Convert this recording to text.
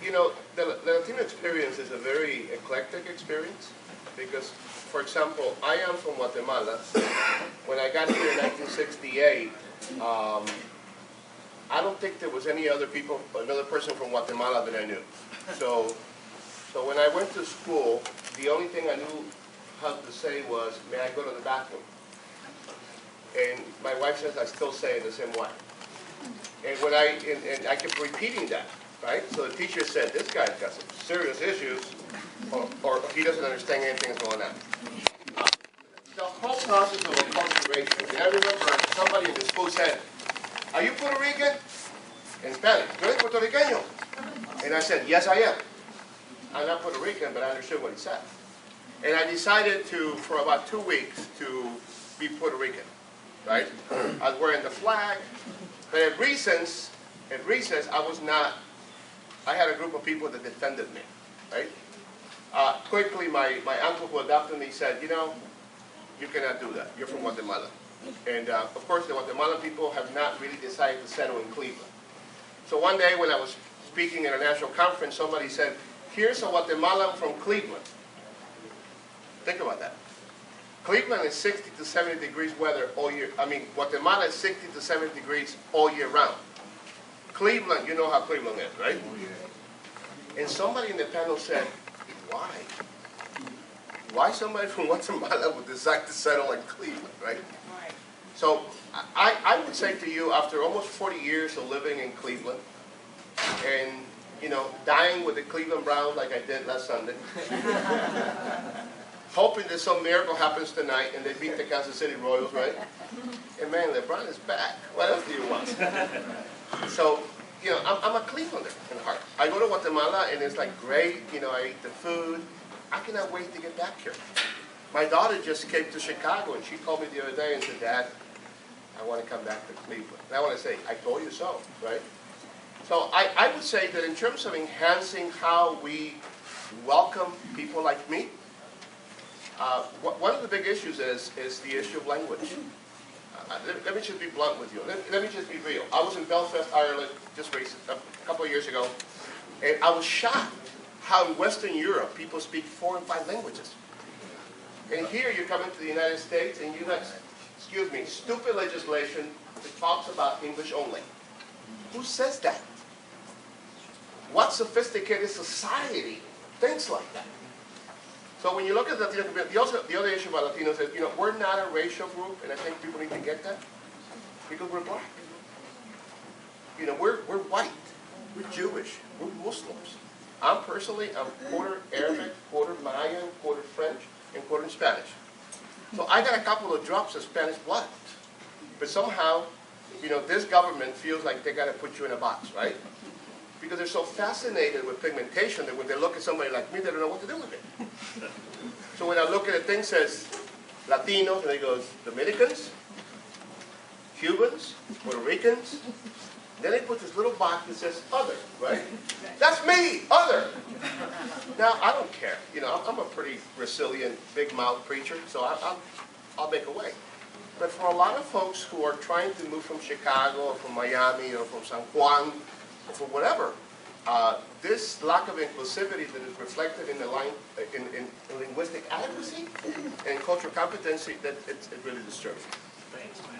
you know, the Latino experience is a very eclectic experience because, for example, I am from Guatemala. When I got here in 1968, I don't think there was another person from Guatemala that I knew. So when I went to school, the only thing I knew how to say was, "May I go to the bathroom?" And my wife says I still say it the same way. And when I kept repeating that, right? So the teacher said, "This guy's got some serious issues, or he doesn't understand anything that's going on." The whole process of acculturation. And I remember somebody in the school said, "Are you Puerto Rican?" In Spanish, "¿Tú eres puertorriqueño?" And I said, "Yes, I am. I'm not Puerto Rican, but I understood what he said." And I decided to, for about 2 weeks, to be Puerto Rican, right? I was wearing the flag, but at recess, I was not. I had a group of people that defended me, right? Quickly, my uncle who adopted me said, "You know, you cannot do that. You're from Guatemala." And of course, the Guatemalan people have not really decided to settle in Cleveland. So one day when I was speaking at a national conference, somebody said, "Here's a Guatemalan from Cleveland." Think about that. Cleveland is 60 to 70 degrees weather all year. I mean, Guatemala is 60 to 70 degrees all year round. Cleveland, you know how Cleveland is, right? And somebody in the panel said, "Why? Why somebody from Guatemala would decide to settle in Cleveland, right?" So I would say to you, after almost 40 years of living in Cleveland, and you know, dying with the Cleveland Browns like I did last Sunday, hoping that some miracle happens tonight and they beat the Kansas City Royals, right? And man, LeBron is back. What else do you want? So, you know, I'm a Clevelander in heart. I go to Guatemala and it's like great. You know, I eat the food. I cannot wait to get back here. My daughter just came to Chicago and she called me the other day and said, "Dad, I want to come back to Cleveland." And I want to say, "I told you so," right? So I would say that in terms of enhancing how we welcome people like me, one of the big issues is the issue of language. Let me just be blunt with you. Let me just be real. I was in Belfast, Ireland, just a couple of years ago, and I was shocked how in Western Europe people speak 4 and 5 languages. And here you come into the United States and you have, excuse me, stupid legislation that talks about English only. Who says that? What sophisticated society thinks like that? So when you look at the Latino community, the other issue about Latinos is, you know, we're not a racial group, and I think people need to get that, because we're black. You know, we're white, we're Jewish, we're Muslims. I'm quarter Arabic, quarter Mayan, quarter French, and quarter Spanish. So I got a couple of drops of Spanish blood. But somehow, you know, this government feels like they got to put you in a box, right? Because they're so fascinated with pigmentation that when they look at somebody like me, they don't know what to do with it. So when I look at a thing that says Latinos, and it goes Dominicans, Cubans, Puerto Ricans, then they put this little box that says other, right? That's me, other. Now, I don't care. You know, I'm a pretty resilient, big mouth preacher, so I'll make a way. But for a lot of folks who are trying to move from Chicago or from Miami or from San Juan or from whatever, this lack of inclusivity that is reflected in the in linguistic adequacy and cultural competency, that it's really disturbing. Thanks, man.